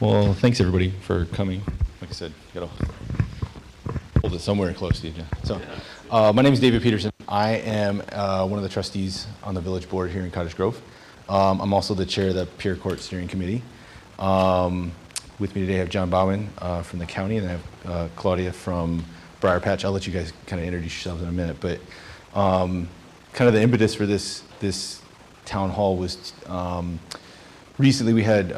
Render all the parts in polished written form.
Well, thanks everybody for coming. Like I said, you gotta hold it somewhere close to you, Jen. So, my name is David Peterson. I am one of the trustees on the village board here in Cottage Grove. I'm also the chair of the Peer Court Steering Committee. With me today I have John Bauman from the county, and I have Claudia from Briar Patch. I'll let you guys kind of introduce yourselves in a minute, but kind of the impetus for this town hall was recently we had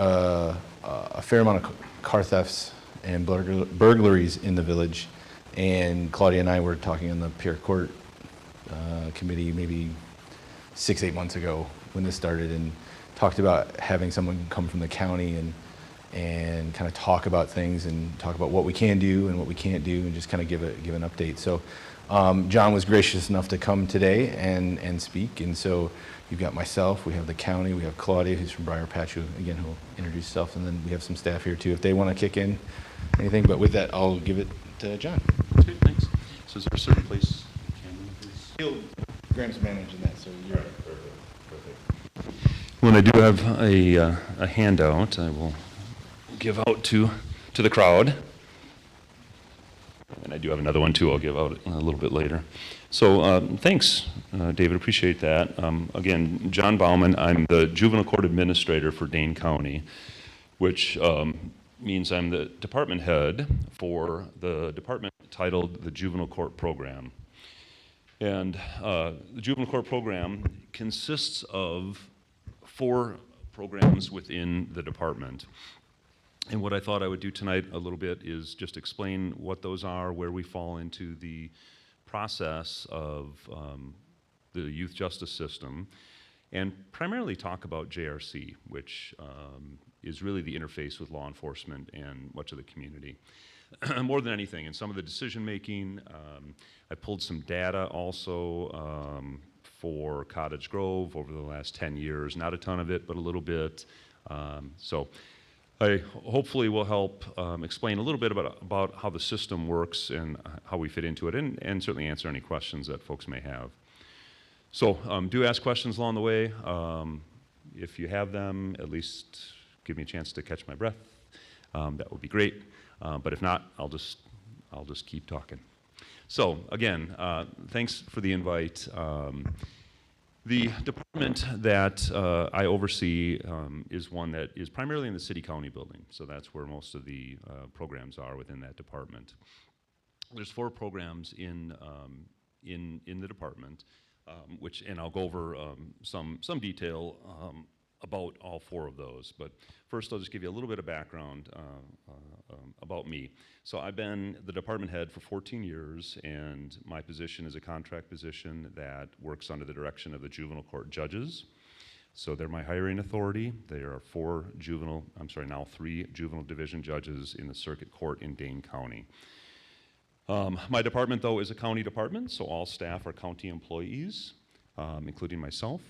a fair amount of car thefts and burglaries in the village, and Claudia and I were talking on the Peer Court committee maybe 6-8 months ago when this started, and talked about having someone come from the county and kind of talk about things and talk about what we can do and what we can't do, and just kind of give an update. So John was gracious enough to come today and speak, and so you've got myself, we have the county, we have Claudia, who's from Briar Patch, who will introduce herself, and then we have some staff here too if they want to kick in anything. But with that, I'll give it to John. Okay, thanks. So is there a certain place? Graham's managing that, so you're right. Perfect. When I do have a handout, I will give out to the crowd. And I do have another one too I'll give out a little bit later. So thanks, David, appreciate that. Again, John Bauman, I'm the Juvenile Court Administrator for Dane County, which means I'm the department head for the department titled the Juvenile Court Program. And the Juvenile Court Program consists of 4 programs within the department. And what I thought I would do tonight a little bit is just explain what those are, where we fall into the process of the youth justice system, and primarily talk about JRC, which is really the interface with law enforcement and much of the community. More than anything, in some of the decision making, I pulled some data also for Cottage Grove over the last 10 years, not a ton of it, but a little bit. So I hopefully will help explain a little bit about how the system works and how we fit into it, and certainly answer any questions that folks may have. So do ask questions along the way. If you have them, at least give me a chance to catch my breath. That would be great. But if not, I'll just keep talking. So again, thanks for the invite. The department that I oversee is one that is primarily in the city-county building, so that's where most of the programs are within that department. There's 4 programs in the department, and I'll go over some detail about all 4 of those. But first, I'll just give you a little bit of background about me. So I've been the department head for 14 years, and my position is a contract position that works under the direction of the juvenile court judges. So they're my hiring authority. There are 3 juvenile division judges in the circuit court in Dane County. My department, though, is a county department, so all staff are county employees, including myself.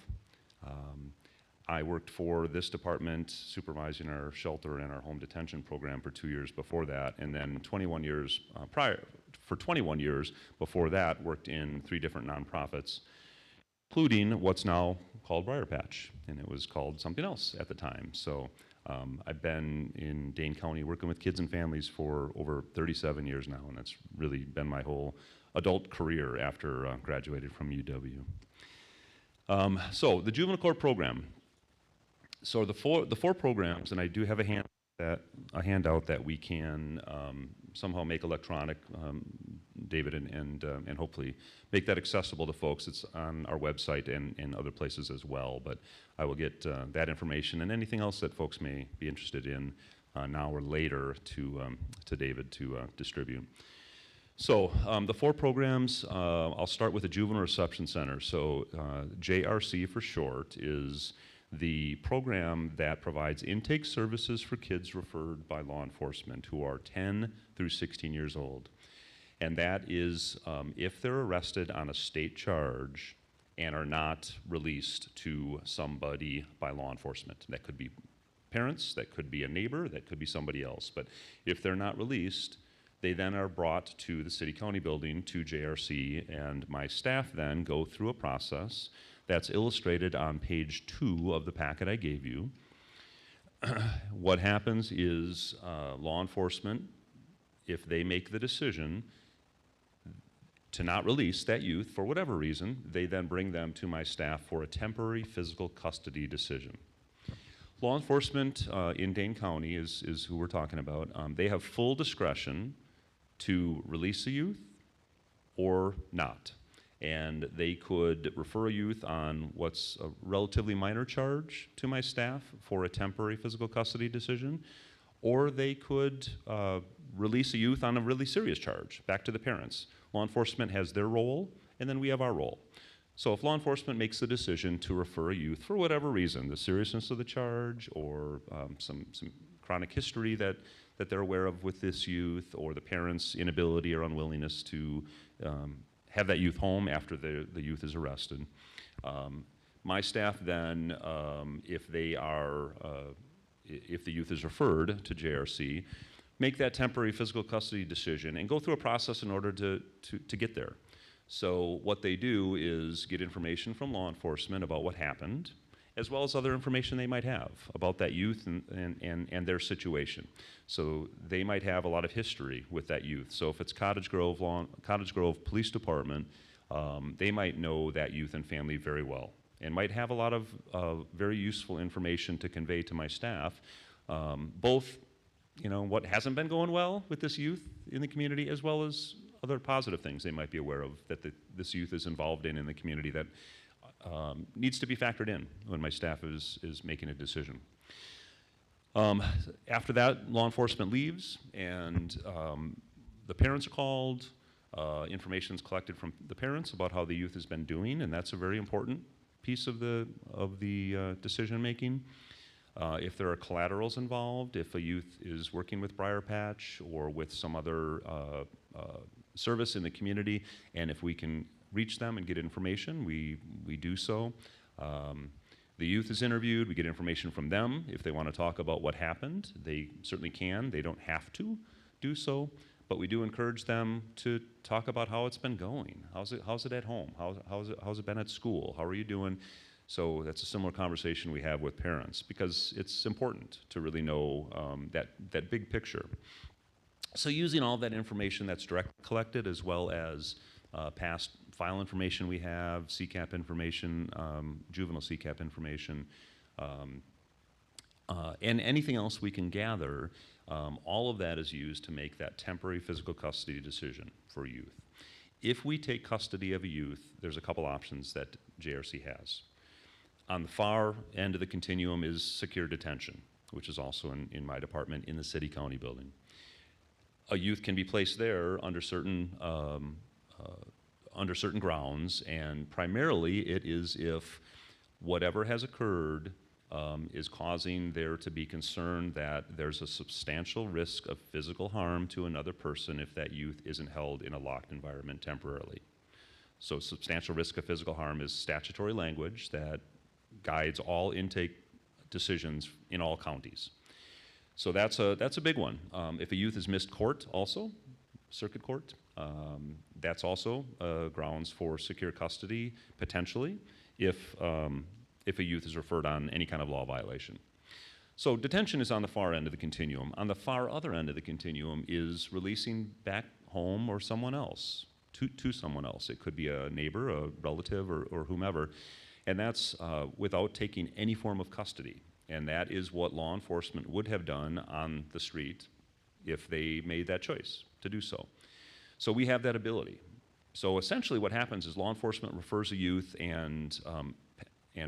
I worked for this department supervising our shelter and our home detention program for 2 years before that, and then 21 years before that worked in 3 different nonprofits, including what's now called Briar Patch, and it was called something else at the time. So I've been in Dane County working with kids and families for over 37 years now, and that's really been my whole adult career after graduated from UW. So the juvenile court program. So the four programs, and I do have a handout that we can somehow make electronic, David, and hopefully make that accessible to folks. It's on our website and other places as well. But I will get that information and anything else that folks may be interested in now or later to David to distribute. So the 4 programs, I'll start with the Juvenile Reception Center. So JRC for short is the program that provides intake services for kids referred by law enforcement who are 10 through 16 years old. And that is if they're arrested on a state charge and are not released to somebody by law enforcement. That could be parents, that could be a neighbor, that could be somebody else. But if they're not released, they then are brought to the city-county building, to JRC, and my staff then go through a process that's illustrated on page 2 of the packet I gave you, what happens is law enforcement, if they make the decision to not release that youth for whatever reason, they then bring them to my staff for a temporary physical custody decision. Law enforcement in Dane County is who we're talking about. They have full discretion to release a youth or not. And they could refer a youth on what's a relatively minor charge to my staff for a temporary physical custody decision, or they could release a youth on a really serious charge back to the parents. Law enforcement has their role, and then we have our role. So if law enforcement makes the decision to refer a youth for whatever reason, the seriousness of the charge or some chronic history that they're aware of with this youth, or the parents' inability or unwillingness to have that youth home after the youth is arrested. My staff then, if the youth is referred to JRC, make that temporary physical custody decision and go through a process in order to get there. So what they do is get information from law enforcement about what happened, as well as other information they might have about that youth and their situation. So they might have a lot of history with that youth. So if it's Cottage Grove Police Department, they might know that youth and family very well, and might have a lot of very useful information to convey to my staff, both what hasn't been going well with this youth in the community, as well as other positive things they might be aware of that this youth is involved in the community that needs to be factored in when my staff is making a decision. After that, law enforcement leaves, and the parents are called. Information is collected from the parents about how the youth has been doing, and that's a very important piece of the decision making. If there are collaterals involved, if a youth is working with Briar Patch or with some other service in the community, and if we can reach them and get information, we do so. The youth is interviewed, we get information from them. If they want to talk about what happened, they certainly can. They don't have to do so, but we do encourage them to talk about how it's been going. How's it at home? How's it been at school? How are you doing? So that's a similar conversation we have with parents, because it's important to really know that big picture. So using all that information that's directly collected, as well as past file information we have, CCAP information, juvenile CCAP information, and anything else we can gather, all of that is used to make that temporary physical custody decision for youth. If we take custody of a youth, there's a couple options that JRC has. On the far end of the continuum is secure detention, which is also in my department in the city-county building. A youth can be placed there under certain grounds, and primarily it is if whatever has occurred is causing there to be concern that there's a substantial risk of physical harm to another person if that youth isn't held in a locked environment temporarily. So substantial risk of physical harm is statutory language that guides all intake decisions in all counties. So that's a big one. If a youth has missed court also, circuit court, that's also grounds for secure custody, potentially, if a youth is referred on any kind of law violation. So detention is on the far end of the continuum. On the far other end of the continuum is releasing back home or someone else, to someone else. It could be a neighbor, a relative, or whomever. And that's without taking any form of custody. And that is what law enforcement would have done on the street if they made that choice to do so. So we have that ability. So essentially what happens is law enforcement refers a youth and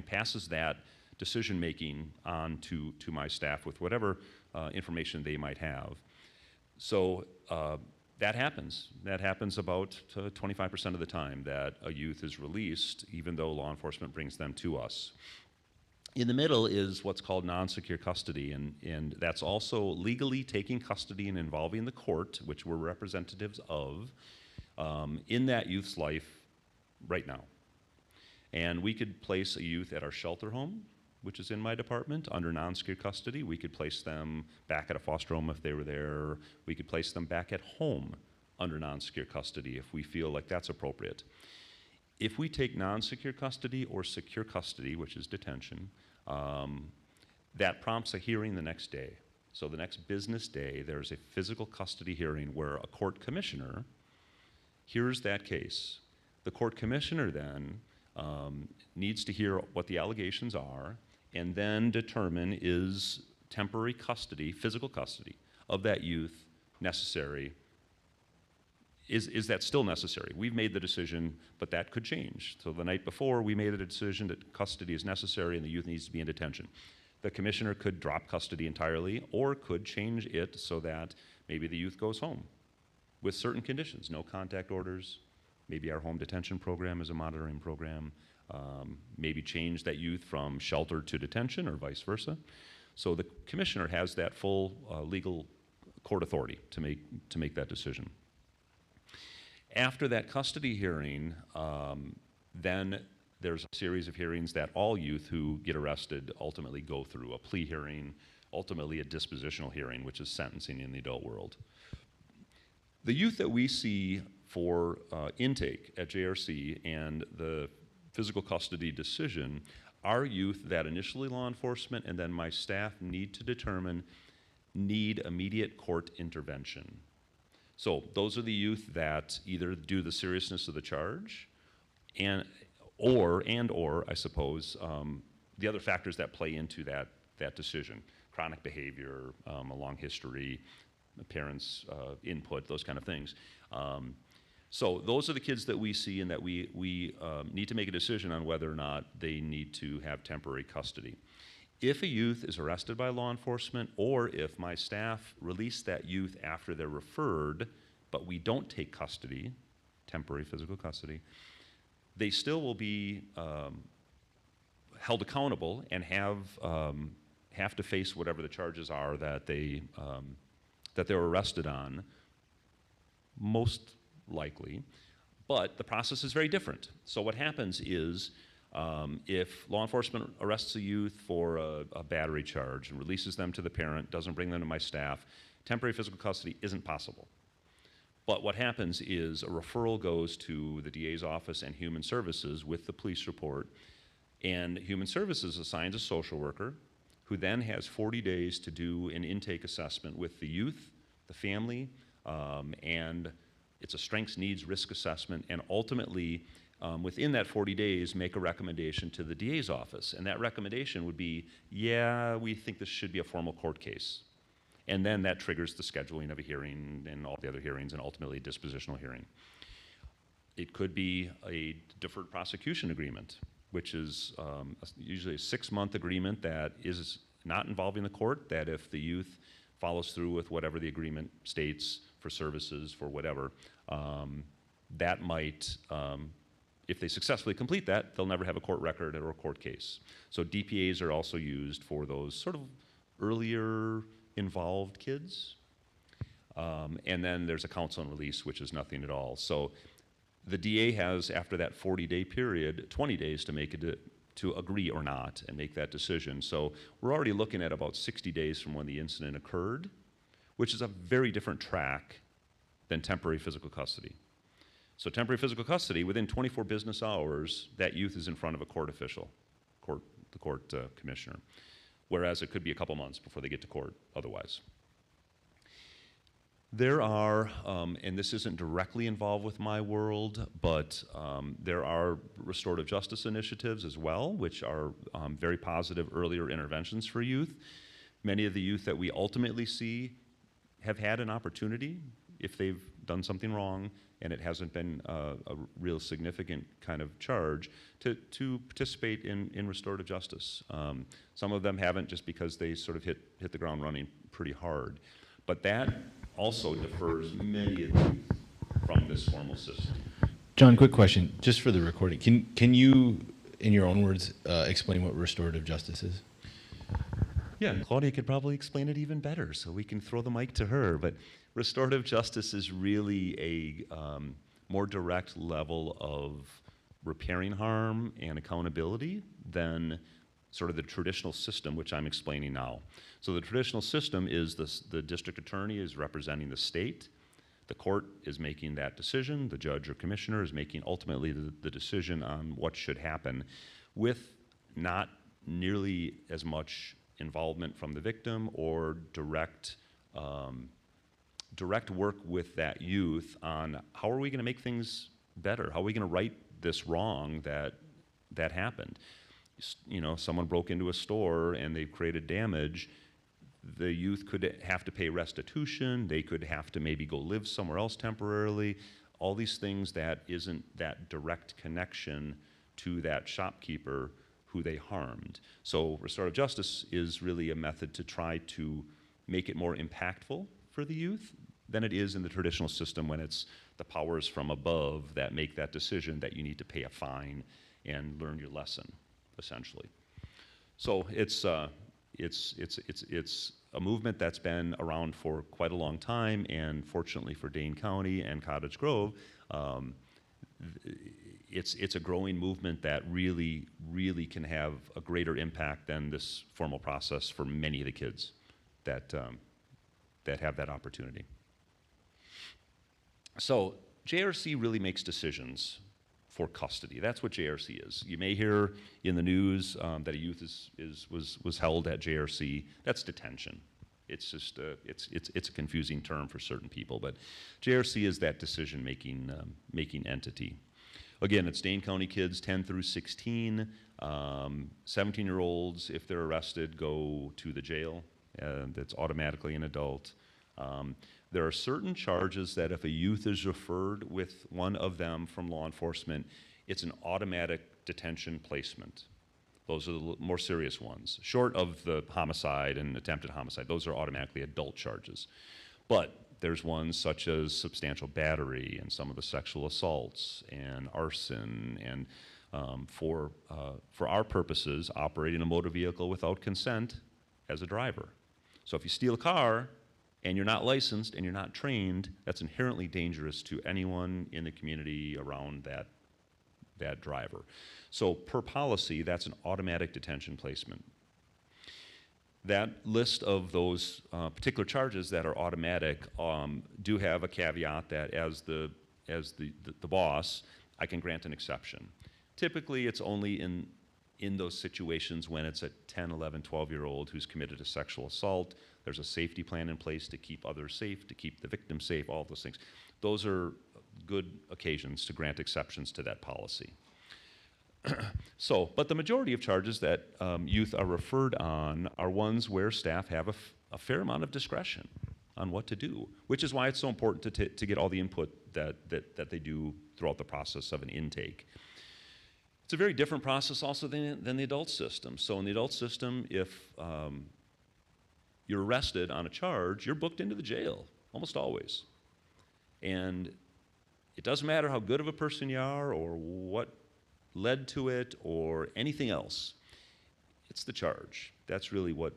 passes that decision-making on to my staff with whatever information they might have. So that happens. That happens about 25% of the time that a youth is released, even though law enforcement brings them to us. In the middle is what's called non-secure custody, and that's also legally taking custody and involving the court, which we're representatives of, in that youth's life right now. And we could place a youth at our shelter home, which is in my department, under non-secure custody. We could place them back at a foster home if they were there. We could place them back at home under non-secure custody if we feel like that's appropriate. If we take non-secure custody or secure custody, which is detention, That prompts a hearing the next day. So the next business day, there's a physical custody hearing where a court commissioner hears that case. The court commissioner then needs to hear what the allegations are and then determine, is temporary custody, physical custody of that youth necessary? Is that still necessary? We've made the decision, but that could change. So the night before, we made a decision that custody is necessary and the youth needs to be in detention. The commissioner could drop custody entirely or could change it so that maybe the youth goes home with certain conditions, no contact orders. Maybe our home detention program is a monitoring program. Maybe change that youth from shelter to detention or vice versa. So the commissioner has that full legal court authority to make that decision. After that custody hearing, then there's a series of hearings that all youth who get arrested ultimately go through: a plea hearing, ultimately a dispositional hearing, which is sentencing in the adult world. The youth that we see for intake at JRC and the physical custody decision are youth that initially law enforcement and then my staff need to determine need immediate court intervention. So those are the youth that either due to the seriousness of the charge or I suppose, the other factors that play into that decision: chronic behavior, a long history, parents' input, those kind of things. So those are the kids that we see and that we need to make a decision on whether or not they need to have temporary custody. If a youth is arrested by law enforcement, or if my staff release that youth after they're referred, but we don't take custody, temporary physical custody, they still will be held accountable and have to face whatever the charges are that they were arrested on, most likely. But the process is very different. So what happens is, if law enforcement arrests a youth for a battery charge and releases them to the parent, doesn't bring them to my staff, temporary physical custody isn't possible. But what happens is a referral goes to the DA's office and Human Services with the police report, and Human Services assigns a social worker who then has 40 days to do an intake assessment with the youth, the family, and it's a strengths, needs, risk assessment, and ultimately, within that 40 days, make a recommendation to the DA's office. And that recommendation would be, yeah, we think this should be a formal court case. And then that triggers the scheduling of a hearing and all the other hearings and ultimately a dispositional hearing. It could be a deferred prosecution agreement, which is usually a 6-month agreement that is not involving the court, that if the youth follows through with whatever the agreement states for services, for whatever, that might, if they successfully complete that, they'll never have a court record or a court case. So DPAs are also used for those sort of earlier involved kids. And then there's a counsel and release, which is nothing at all. So the DA has, after that 40-day period, 20 days to make to agree or not and make that decision. So we're already looking at about 60 days from when the incident occurred, which is a very different track than temporary physical custody. So temporary physical custody, within 24 business hours, that youth is in front of a court official, the court commissioner, whereas it could be a couple months before they get to court otherwise. There are, and this isn't directly involved with my world, but there are restorative justice initiatives as well, which are very positive earlier interventions for youth. Many of the youth that we ultimately see have had an opportunity, if they've done something wrong and it hasn't been a real significant kind of charge, to participate in restorative justice. Some of them haven't, just because they sort of hit the ground running pretty hard. But that also defers many of the youth from this formal system. John, quick question, just for the recording. Can you, in your own words, explain what restorative justice is? Yeah, Claudia could probably explain it even better, so we can throw the mic to her. But restorative justice is really a more direct level of repairing harm and accountability than sort of the traditional system, which I'm explaining now. So the traditional system is the district attorney is representing the state, the court is making that decision, the judge or commissioner is making ultimately the decision on what should happen, with not nearly as much involvement from the victim or direct work with that youth on how are we going to make things better? How are we going to right this wrong that happened? Someone broke into a store and they created damage. The youth could have to pay restitution. They could have to maybe go live somewhere else temporarily. All these things that isn't that direct connection to that shopkeeper who they harmed. So restorative justice is really a method to try to make it more impactful for the youth than it is in the traditional system when it's the powers from above that make that decision that you need to pay a fine and learn your lesson, essentially. So it's a movement that's been around for quite a long time, and fortunately for Dane County and Cottage Grove, it's a growing movement that really can have a greater impact than this formal process for many of the kids that have that opportunity. So JRC really makes decisions for custody. That's what JRC is. You may hear in the news that a youth was held at JRC. That's detention. It's just it's a confusing term for certain people, but JRC is that decision-making entity. Again, it's Dane County kids 10 through 16. 17-year-olds, if they're arrested, go to the jail. That's automatically an adult. There are certain charges that if a youth is referred with one of them from law enforcement, it's an automatic detention placement. Those are the more serious ones. Short of the homicide and attempted homicide, those are automatically adult charges. But there's ones such as substantial battery and some of the sexual assaults and arson and for our purposes, operating a motor vehicle without consent as a driver. So if you steal a car and you're not licensed and you're not trained, that's inherently dangerous to anyone in the community around that driver. So per policy, that's an automatic detention placement. That list of those particular charges that are automatic do have a caveat that as the boss, I can grant an exception. Typically, it's only in those situations when it's a 10, 11, 12-year-old who's committed a sexual assault. There's a safety plan in place to keep others safe, to keep the victim safe, all of those things. Those are good occasions to grant exceptions to that policy. But the majority of charges that youth are referred on are ones where staff have a fair amount of discretion on what to do, which is why it's so important to get all the input that they do throughout the process of an intake. It's a very different process also than the adult system. So in the adult system, if you're arrested on a charge, you're booked into the jail, almost always. And it doesn't matter how good of a person you are or what led to it or anything else. It's the charge. That's really what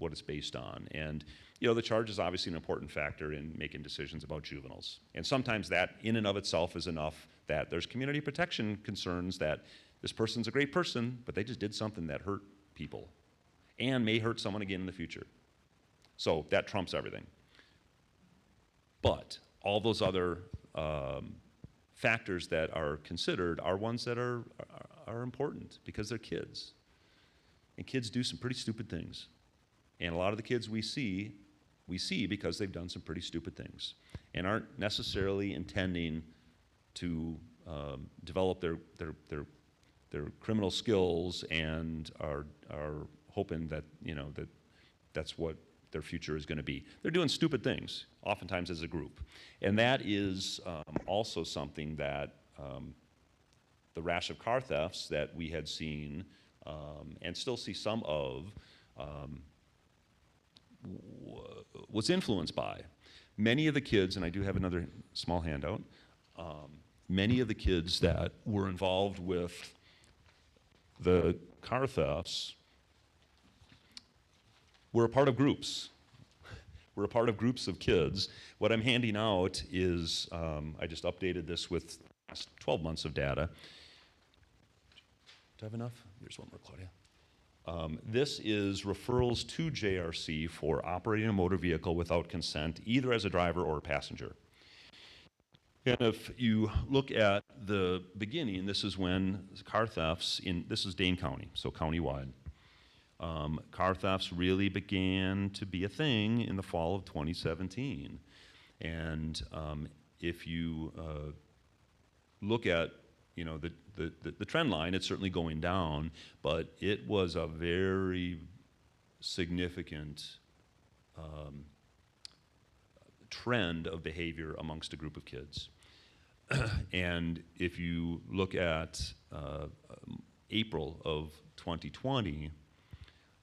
it's based on. And the charge is obviously an important factor in making decisions about juveniles. And sometimes that in and of itself is enough that there's community protection concerns that this person's a great person, but they just did something that hurt people and may hurt someone again in the future. So that trumps everything. But all those other factors that are considered are ones that are important because they're kids. And kids do some pretty stupid things. And a lot of the kids we see because they've done some pretty stupid things and aren't necessarily intending to develop their criminal skills and are hoping that that's what their future is going to be. They're doing stupid things, oftentimes as a group. And that is also something that the rash of car thefts that we had seen and still see some of was influenced by. Many of the kids, and I do have another small handout, many of the kids that were involved with the car thefts were a part of groups. We're a part of groups of kids. What I'm handing out is, I just updated this with the last 12 months of data. Do I have enough? Here's one more, Claudia. This is referrals to JRC for operating a motor vehicle without consent, either as a driver or a passenger. And if you look at the beginning, this is when car thefts this is Dane County, so countywide. Car thefts really began to be a thing in the fall of 2017. And if you look at the trend line, it's certainly going down, but it was a very significant trend of behavior amongst a group of kids. And if you look at April of 2020,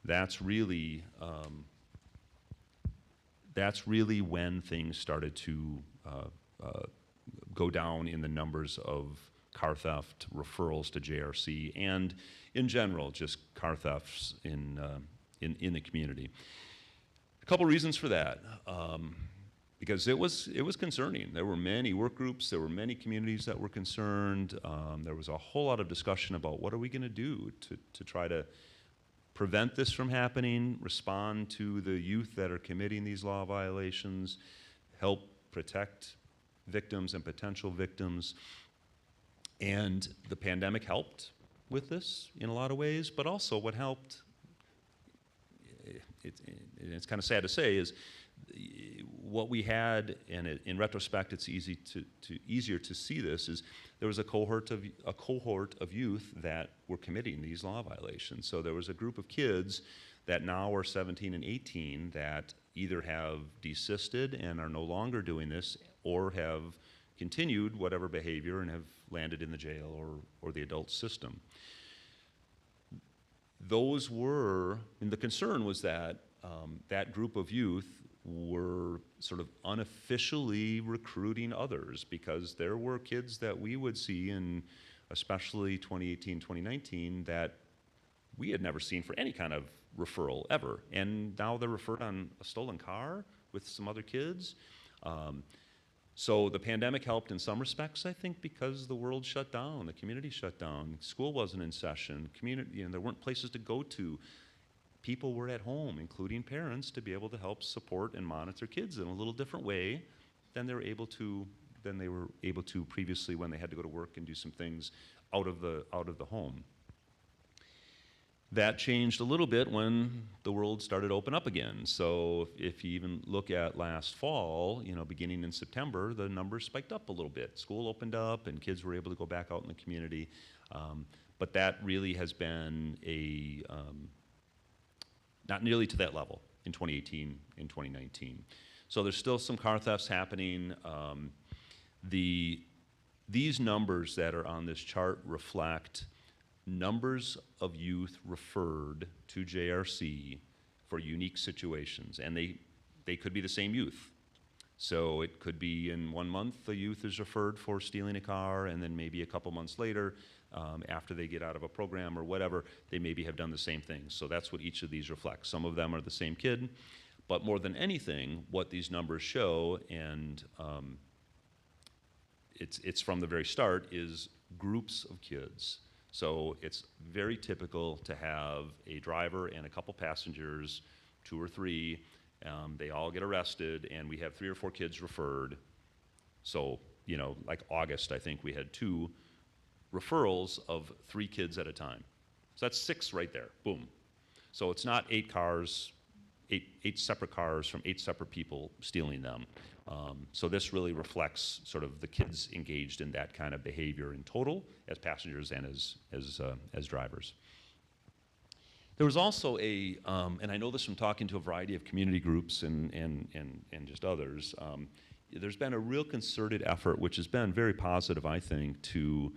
that's really when things started to go down in the numbers of car theft referrals to JRC, and in general, just car thefts in the community. A couple reasons for that. Because it was concerning. There were many work groups, there were many communities that were concerned. There was a whole lot of discussion about what are we going to do to try to prevent this from happening, respond to the youth that are committing these law violations, help protect victims and potential victims. And the pandemic helped with this in a lot of ways, but also what helped, it's kind of sad to say, is what we had, and in retrospect it's easier to see this, is there was a cohort of youth that were committing these law violations. So there was a group of kids that now are 17 and 18 that either have desisted and are no longer doing this, or have continued whatever behavior and have landed in the jail or the adult system. Those were, and the concern was that that group of youth were sort of unofficially recruiting others, because there were kids that we would see in especially 2018, 2019 that we had never seen for any kind of referral ever. And now they're referred on a stolen car with some other kids. So the pandemic helped in some respects, I think, because the world shut down, the community shut down, school wasn't in session, there weren't places to go to. People were at home, including parents, to be able to help support and monitor kids in a little different way than they were able to previously, when they had to go to work and do some things out of the home. That changed a little bit when the world started to open up again. So if you even look at last fall, beginning in September, the numbers spiked up a little bit. School opened up and kids were able to go back out in the community. But that really has been not nearly to that level in 2018 and 2019. So there's still some car thefts happening. These numbers that are on this chart reflect numbers of youth referred to JRC for unique situations, and they could be the same youth. So it could be in 1 month a youth is referred for stealing a car, and then maybe a couple months later, after they get out of a program or whatever, they maybe have done the same thing. So that's what each of these reflects. Some of them are the same kid, but more than anything, what these numbers show, and it's from the very start, is groups of kids. So it's very typical to have a driver and a couple passengers, 2 or 3. They all get arrested, and we have 3 or 4 kids referred. So, like August, I think we had 2 referrals of 3 kids at a time. So that's 6 right there, boom. So it's not 8 cars, 8 separate cars from 8 separate people stealing them. So this really reflects sort of the kids engaged in that kind of behavior in total, as passengers and as drivers. There was also and I know this from talking to a variety of community groups and just others, there's been a real concerted effort, which has been very positive, I think, to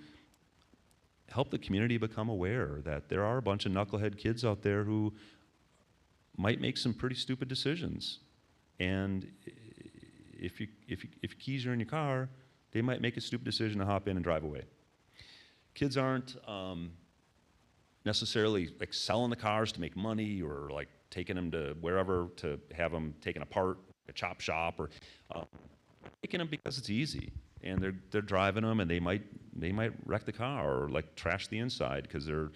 help the community become aware that there are a bunch of knucklehead kids out there who might make some pretty stupid decisions. And if your keys are in your car, they might make a stupid decision to hop in and drive away. Kids aren't necessarily like selling the cars to make money, or like taking them to wherever to have them taken apart, a chop shop, or taking them because it's easy, and they're driving them, and they might wreck the car or like trash the inside because they're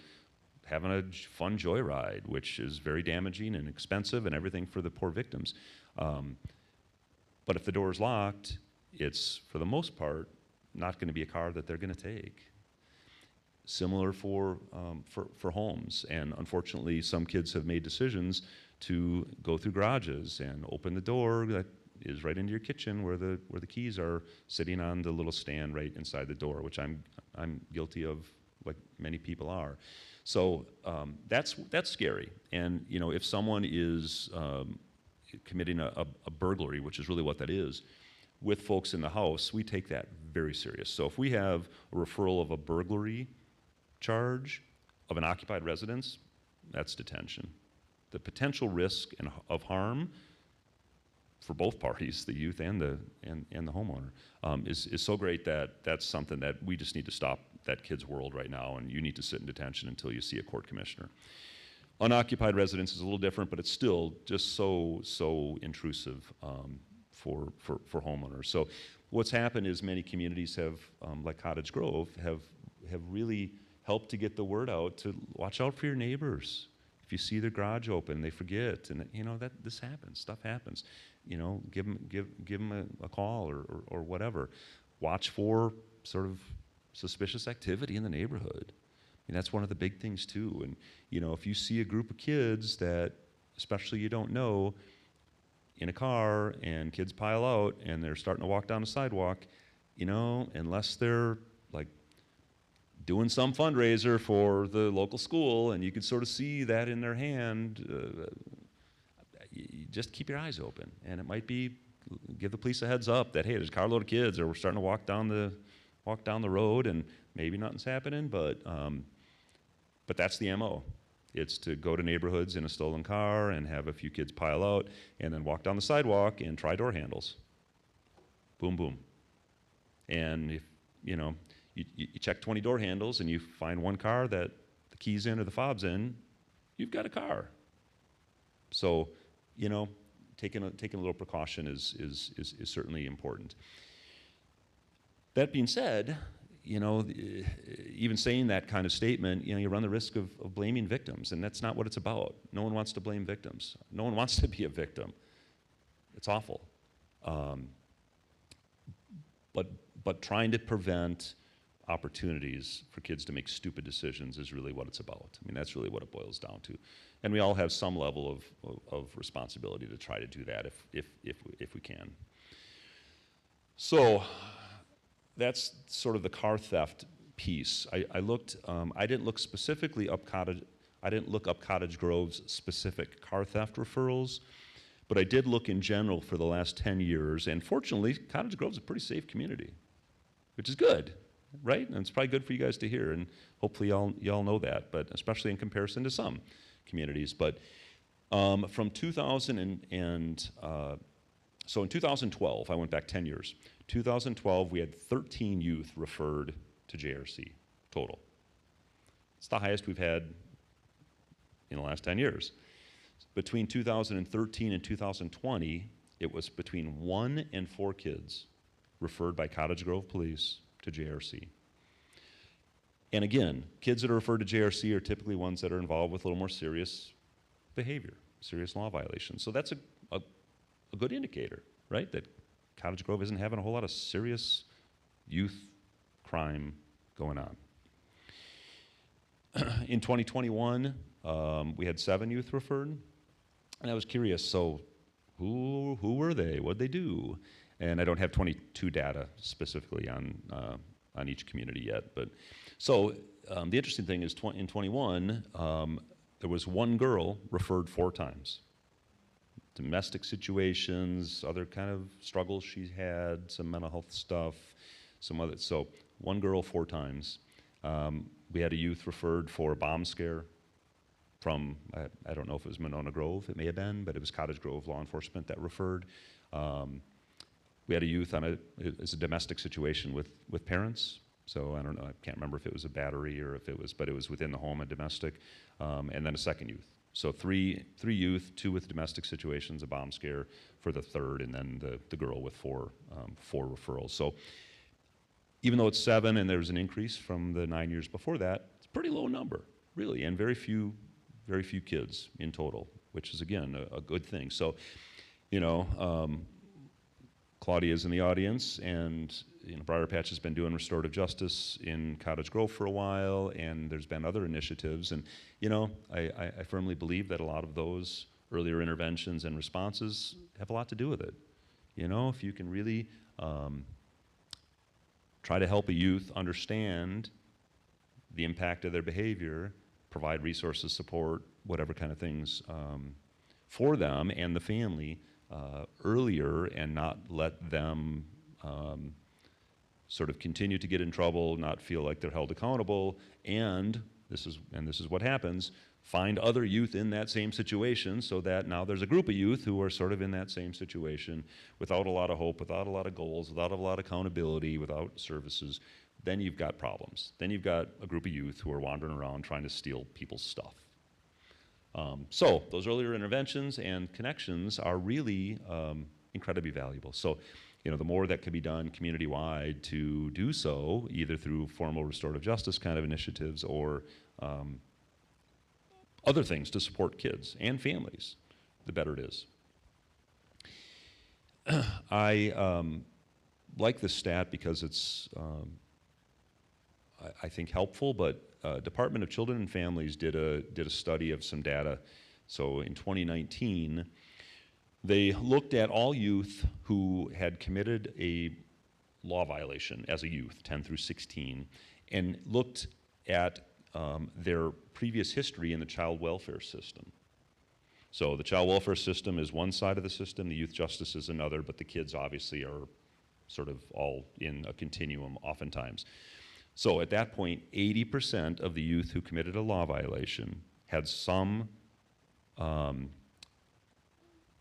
having a fun joyride, which is very damaging and expensive and everything for the poor victims. But if the door is locked, it's, for the most part, not going to be a car that they're going to take. similar for homes. And unfortunately, some kids have made decisions to go through garages and open the door that is right into your kitchen where the keys are sitting on the little stand right inside the door, which I'm guilty of, like many people are. So that's scary. And if someone is committing a burglary, which is really what that is, with folks in the house, we take that very serious. So if we have a referral of a burglary charge of an occupied residence, that's detention. The potential risk of harm for both parties, the youth and the homeowner, is so great that that's something that we just need to stop that kid's world right now, and you need to sit in detention until you see a court commissioner. Unoccupied residence is a little different, but it's still just so intrusive for homeowners. So what's happened is many communities have, like Cottage Grove, have really helped to get the word out to watch out for your neighbors. If you see their garage open, they forget, and that this happens. Stuff happens. Give them a call or whatever. Watch for sort of suspicious activity in the neighborhood. And that's one of the big things too. And if you see a group of kids that, especially you don't know, in a car and kids pile out and they're starting to walk down the sidewalk, unless they're like doing some fundraiser for the local school and you can sort of see that in their hand, you just keep your eyes open. And it might be, give the police a heads up that, hey, there's a carload of kids or we're starting to walk down the road and maybe nothing's happening, but that's the MO. It's to go to neighborhoods in a stolen car and have a few kids pile out and then walk down the sidewalk and try door handles. Boom, boom. And if, you check 20 door handles and you find one car that the key's in or the fob's in, you've got a car. So, taking a little precaution is certainly important. That being said, even saying that kind of statement, you run the risk of blaming victims, and that's not what it's about. No one wants to blame victims. No one wants to be a victim. It's awful. But trying to prevent opportunities for kids to make stupid decisions is really what it's about. I mean, that's really what it boils down to. And we all have some level of responsibility to try to do that if we can. So that's sort of the car theft piece. I looked. I didn't look specifically up Cottage. I didn't look up Cottage Grove's specific car theft referrals, but I did look in general for the last 10 years. And fortunately, Cottage Grove's a pretty safe community, which is good, right? And it's probably good for you guys to hear. And hopefully, y'all know that. But especially in comparison to some communities. But from 2000 so in 2012, I went back 10 years. 2012, we had 13 youth referred to JRC total. It's the highest we've had in the last 10 years. Between 2013 and 2020, it was between 1 and 4 kids referred by Cottage Grove Police to JRC. And again, kids that are referred to JRC are typically ones that are involved with a little more serious behavior, serious law violations. So that's a good indicator, right? That Cottage Grove isn't having a whole lot of serious youth crime going on. In 2021, we had 7 youth referred, and I was curious, so who were they? What'd they do? And I don't have 22 data specifically on each community yet, but so the interesting thing is in 21, there was 1 girl referred 4 times. Domestic situations, other kind of struggles she had, some mental health stuff, some other. So 1 girl 4 times. We had a youth referred for a bomb scare from, I don't know if it was Monona Grove, it may have been, but it was Cottage Grove law enforcement that referred. We had a youth on it's a domestic situation with parents. So I don't know, I can't remember if it was a battery or if it was, but it was within the home, a domestic, and then a 2nd youth. So 3 youth, 2 with domestic situations, a bomb scare for the 3rd, and then the girl with 4 referrals. So even though it's 7 and there's an increase from the 9 years before that, it's a pretty low number, really, and very few kids in total, which is again a good thing. So, Claudia's in the audience, and Briar Patch has been doing restorative justice in Cottage Grove for a while, and there's been other initiatives. And I firmly believe that a lot of those earlier interventions and responses have a lot to do with it. If you can really try to help a youth understand the impact of their behavior, provide resources, support, whatever kind of things for them and the family earlier, and not let them sort of continue to get in trouble, not feel like they're held accountable, and this is what happens, find other youth in that same situation, so that now there's a group of youth who are sort of in that same situation without a lot of hope, without a lot of goals, without a lot of accountability, without services. Then you've got problems. Then you've got a group of youth who are wandering around trying to steal people's stuff. So those earlier interventions and connections are really incredibly valuable. So, the more that can be done community-wide to do so, either through formal restorative justice kind of initiatives or other things to support kids and families, the better it is. I like this stat because it's, I think, helpful, but Department of Children and Families did a study of some data. So in 2019, they looked at all youth who had committed a law violation as a youth, 10 through 16, and looked at their previous history in the child welfare system. So the child welfare system is one side of the system, the youth justice is another, but the kids obviously are sort of all in a continuum oftentimes. So at that point, 80% of the youth who committed a law violation had some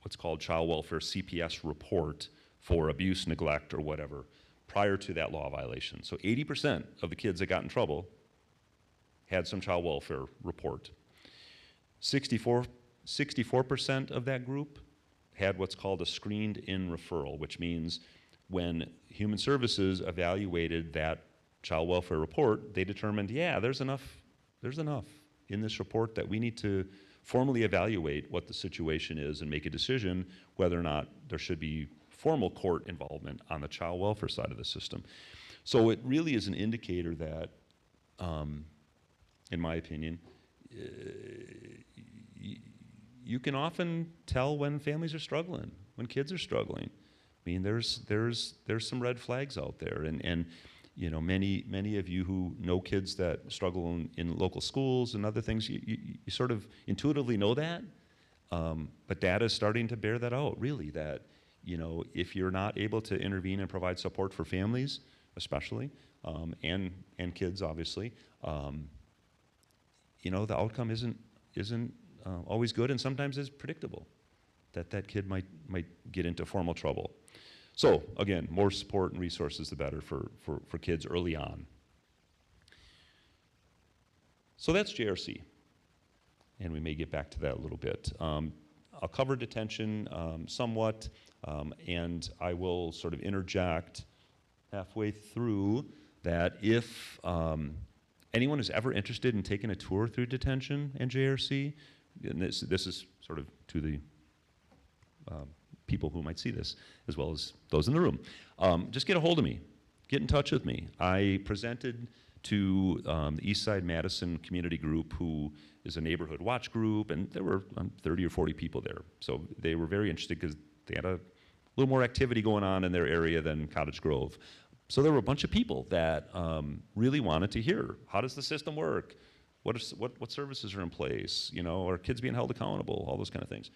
what's called child welfare CPS report for abuse, neglect, or whatever prior to that law violation. So 80% of the kids that got in trouble had some child welfare report. 64% of that group had what's called a screened-in referral, which means when Human Services evaluated that child welfare report, they determined, yeah, there's enough in this report that we need to formally evaluate what the situation is and make a decision whether or not there should be formal court involvement on the child welfare side of the system. So it really is an indicator that, in my opinion, you can often tell when families are struggling, when kids are struggling. I mean, there's some red flags out there, and many of you who know kids that struggle in local schools and other things, you sort of intuitively know that, but data is starting to bear that out, really, that if you're not able to intervene and provide support for families, especially, and kids, obviously, the outcome isn't always good, and sometimes is predictable that kid might get into formal trouble. So again, more support and resources, the better for kids early on. So that's JRC, and we may get back to that a little bit. I'll cover detention somewhat, and I will sort of interject halfway through that if anyone is ever interested in taking a tour through detention and JRC, and this is sort of to the people who might see this, as well as those in the room, just get a hold of me. Get in touch with me. I presented to the Eastside Madison Community Group, who is a neighborhood watch group, and there were 30 or 40 people there. So they were very interested because they had a little more activity going on in their area than Cottage Grove. So there were a bunch of people that really wanted to hear, how does the system work? What services are in place? Are kids being held accountable? All those kind of things.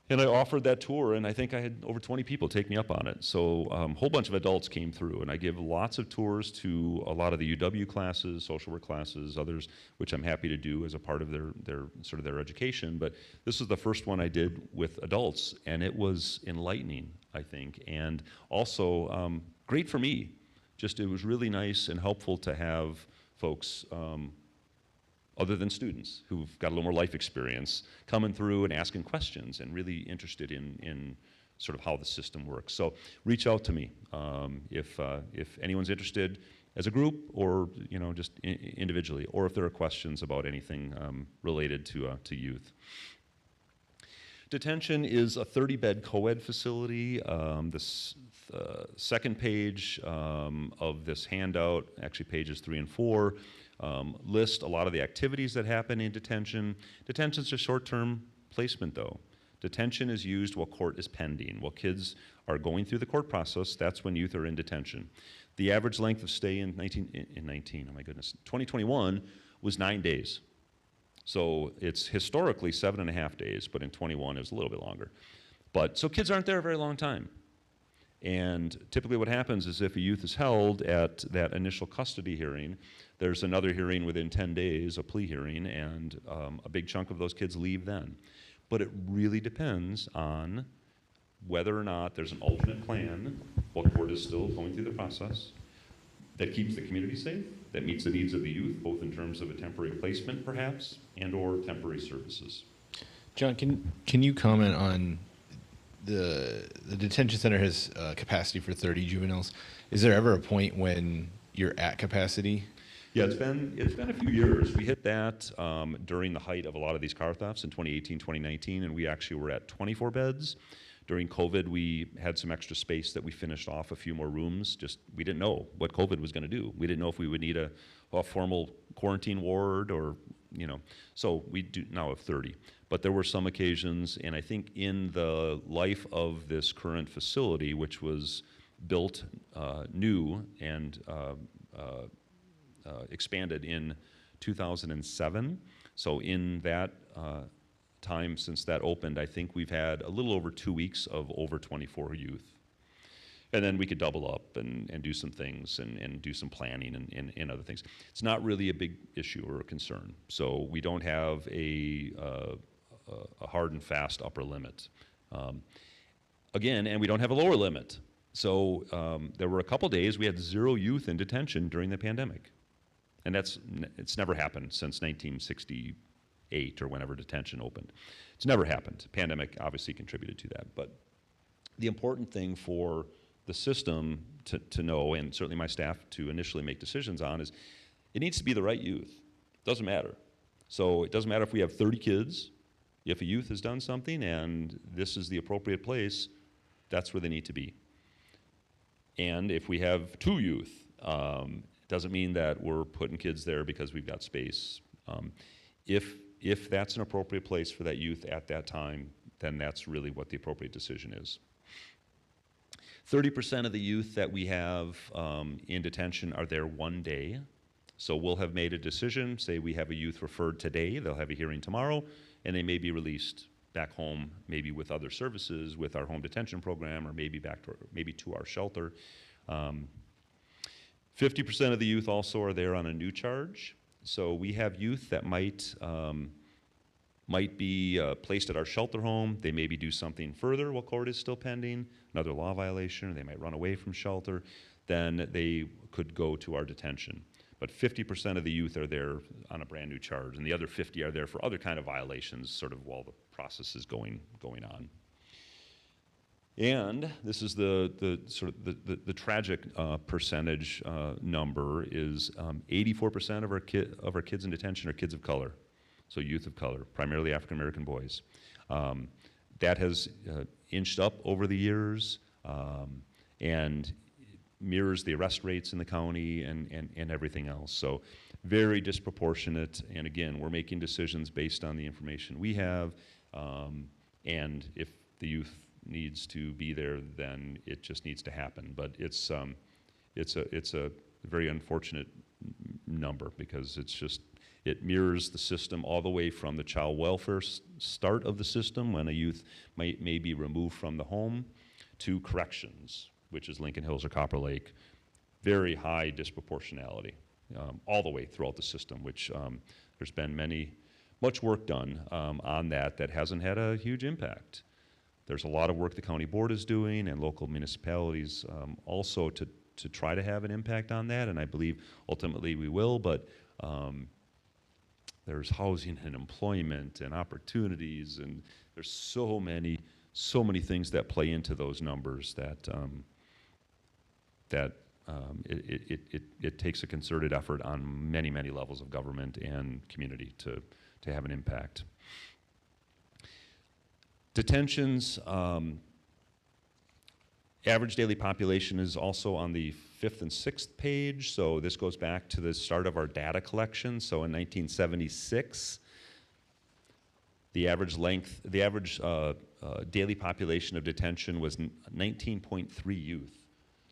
And I offered that tour, and I think I had over 20 people take me up on it. So a whole bunch of adults came through, and I give lots of tours to a lot of the UW classes, social work classes, others, which I'm happy to do as a part of their education. But this is the first one I did with adults, and it was enlightening, I think, and also great for me. It was really nice and helpful to have folks other than students who've got a little more life experience coming through and asking questions and really interested in sort of how the system works. So reach out to me if anyone's interested as a group, or just individually, or if there are questions about anything related to youth. Detention is a 30-bed co-ed facility. The second page of this handout, actually pages 3 and 4, list a lot of the activities that happen in detention. Detention is a short-term placement, though. Detention is used while court is pending. While kids are going through the court process, that's when youth are in detention. The average length of stay in 2021 was 9 days. So it's historically 7.5 days, but in 21 it was a little bit longer. So kids aren't there a very long time. And typically what happens is if a youth is held at that initial custody hearing, there's another hearing within 10 days, a plea hearing, and a big chunk of those kids leave then. But it really depends on whether or not there's an alternate plan while court is still going through the process that keeps the community safe, that meets the needs of the youth, both in terms of a temporary placement perhaps, and or temporary services. John, can you comment on the detention center has capacity for 30 juveniles. Is there ever a point when you're at capacity? Yeah, it's been a few years. We hit that during the height of a lot of these car thefts in 2018, 2019, and we actually were at 24 beds. During COVID, we had some extra space that we finished off a few more rooms. We didn't know what COVID was going to do. We didn't know if we would need a formal quarantine ward or, so we do now have 30. But there were some occasions, and I think in the life of this current facility, which was built new and expanded in 2007, so in that time since that opened, I think we've had a little over 2 weeks of over 24 youth. And then we could double up and do some things and do some planning and other things. It's not really a big issue or a concern. So we don't have a hard and fast upper limit. Again, and we don't have a lower limit. So there were a couple days we had 0 youth in detention during the pandemic. And it's never happened since 1968 or whenever detention opened. It's never happened. Pandemic obviously contributed to that. But the important thing for the system to know, and certainly my staff to initially make decisions on, is it needs to be the right youth. It doesn't matter. So it doesn't matter if we have 30 kids. If a youth has done something and this is the appropriate place, that's where they need to be. And if we have 2 youth, it doesn't mean that we're putting kids there because we've got space. If that's an appropriate place for that youth at that time, then that's really what the appropriate decision is. 30% of the youth that we have in detention are there one day. So we'll have made a decision, say we have a youth referred today, they'll have a hearing tomorrow, and they may be released back home, maybe with other services, with our home detention program, or maybe to our shelter. 50% of the youth also are there on a new charge. So we have youth that might be placed at our shelter home. They maybe do something further while court is still pending, another law violation, or they might run away from shelter. Then they could go to our detention. But 50% of the youth are there on a brand new charge, and the other 50 are there for other kind of violations, sort of while the process is going on. And this is the tragic percentage number is 84% of our kids in detention are kids of color. So youth of color, primarily African American boys. That has inched up over the years and mirrors the arrest rates in the county and everything else. So very disproportionate. And again, we're making decisions based on the information we have. And if the youth needs to be there, then it just needs to happen. But it's a very unfortunate number because it mirrors the system all the way from the child welfare start of the system when a youth may be removed from the home to corrections, which is Lincoln Hills or Copper Lake. Very high disproportionality all the way throughout the system, which there's been much work done on that hasn't had a huge impact. There's a lot of work the county board is doing and local municipalities also to try to have an impact on that, and I believe ultimately we will, but there's housing and employment and opportunities, and there's so many things that play into those numbers that it takes a concerted effort on many levels of government and community to have an impact. Detentions, average daily population is also on the 5th and 6th page, so this goes back to the start of our data collection. So in 1976, the average daily population of detention was 19.3 youth.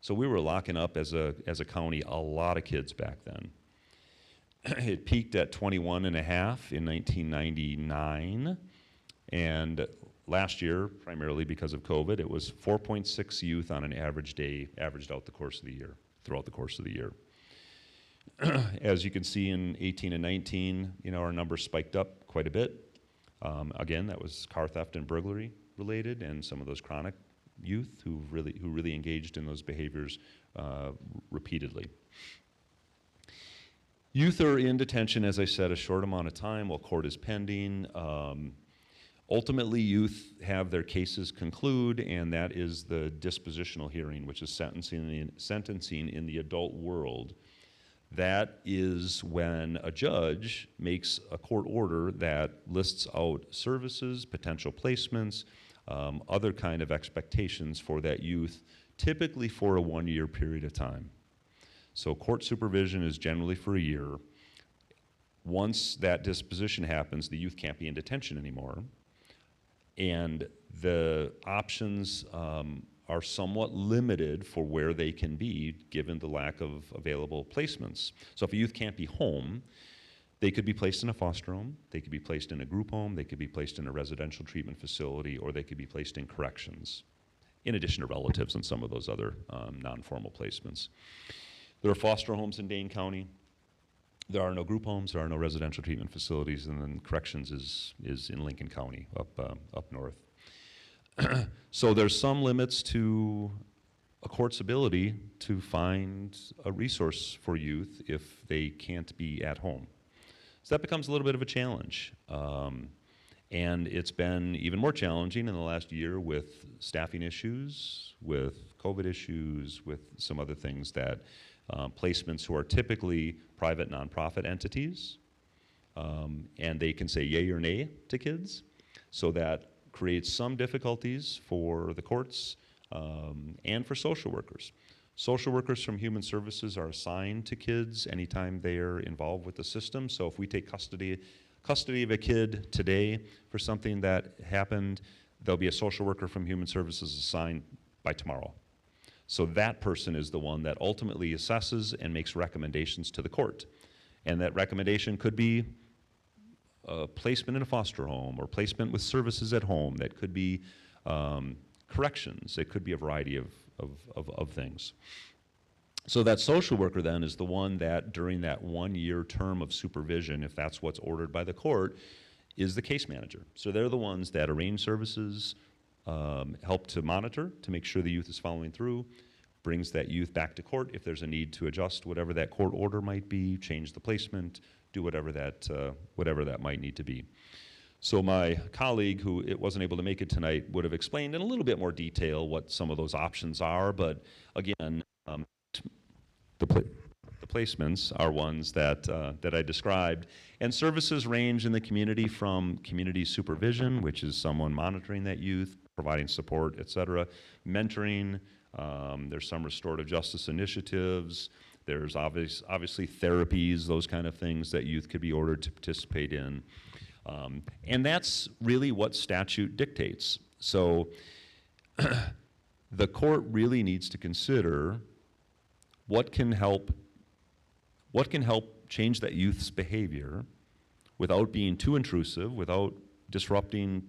So we were locking up as a county a lot of kids back then. It peaked at 21 and a half in 1999, and last year, primarily because of COVID, it was 4.6 youth on an average day, averaged out the course of the year, throughout the course of the year. As you can see in 18 and 19, our numbers spiked up quite a bit. Again, that was car theft and burglary related, and some of those chronic youth who really engaged in those behaviors repeatedly. Youth are in detention, as I said, a short amount of time while court is pending. Ultimately, youth have their cases conclude, and that is the dispositional hearing, which is sentencing in the adult world. That is when a judge makes a court order that lists out services, potential placements, other kind of expectations for that youth, typically for a 1-year period of time. So court supervision is generally for a year. Once that disposition happens, the youth can't be in detention anymore. And the options are somewhat limited for where they can be given the lack of available placements. So if a youth can't be home, they could be placed in a foster home, they could be placed in a group home, they could be placed in a residential treatment facility, or they could be placed in corrections, in addition to relatives and some of those other non-formal placements. There are foster homes in Dane County. There are no group homes, there are no residential treatment facilities, and then corrections is in Lincoln County, up north. So there's some limits to a court's ability to find a resource for youth if they can't be at home. So that becomes a little bit of a challenge. And it's been even more challenging in the last year with staffing issues, with COVID issues, with some other things that placements who are typically private nonprofit entities, and they can say yay or nay to kids. So that creates some difficulties for the courts and for social workers. Social workers from Human Services are assigned to kids anytime they are involved with the system. So if we take custody of a kid today for something that happened, there'll be a social worker from Human Services assigned by tomorrow. So that person is the one that ultimately assesses and makes recommendations to the court. And that recommendation could be placement in a foster home or placement with services at home. That could be corrections. It could be a variety of things. So that social worker then is the one that during that 1-year term of supervision, if that's what's ordered by the court, is the case manager. So they're the ones that arrange services, help to monitor to make sure the youth is following through, brings that youth back to court if there's a need to adjust whatever that court order might be, change the placement, do whatever that might need to be. So my colleague, who it wasn't able to make it tonight, would have explained in a little bit more detail what some of those options are, but again, the placements are ones that I described. And services range in the community from community supervision, which is someone monitoring that youth, providing support, et cetera, mentoring, there's some restorative justice initiatives, there's obviously therapies, those kind of things that youth could be ordered to participate in. And that's really what statute dictates. So the court really needs to consider what can help change that youth's behavior without being too intrusive, without disrupting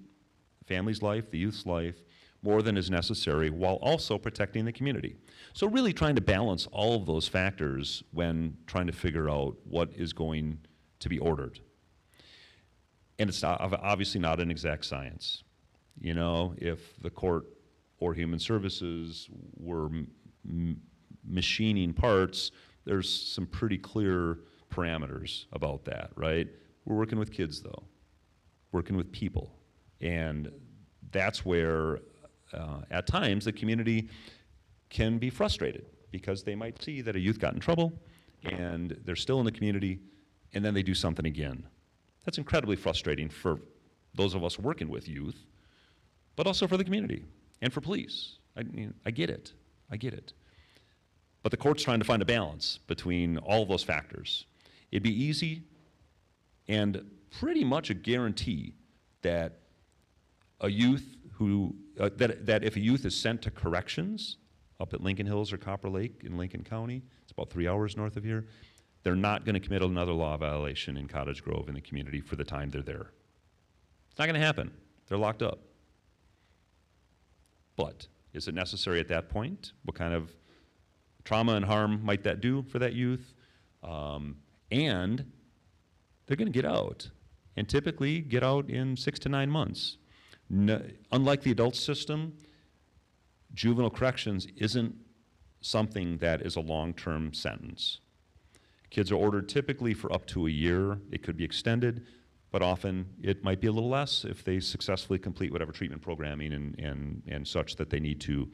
the family's life, the youth's life, more than is necessary, while also protecting the community. So really trying to balance all of those factors when trying to figure out what is going to be ordered. And it's obviously not an exact science. You know, if the court or Human Services were machining parts, there's some pretty clear parameters about that, right? We're working with kids, though, working with people. And that's where, at times, the community can be frustrated because they might see that a youth got in trouble and they're still in the community and then they do something again. That's incredibly frustrating for those of us working with youth but also for the community and for police. I mean, I get it. I get it. But the court's trying to find a balance between all of those factors. It'd be easy and pretty much a guarantee that a youth who, that if a youth is sent to corrections up at Lincoln Hills or Copper Lake in Lincoln County, it's about 3 hours north of here, they're not going to commit another law violation in Cottage Grove in the community for the time they're there. It's not going to happen. They're locked up. But is it necessary at that point? What kind of trauma and harm might that do for that youth? And they're going to get out, and typically get out in 6 to 9 months. No, unlike the adult system, juvenile corrections isn't something that is a long-term sentence. Kids are ordered typically for up to a year. It could be extended, but often it might be a little less if they successfully complete whatever treatment programming and such that they need to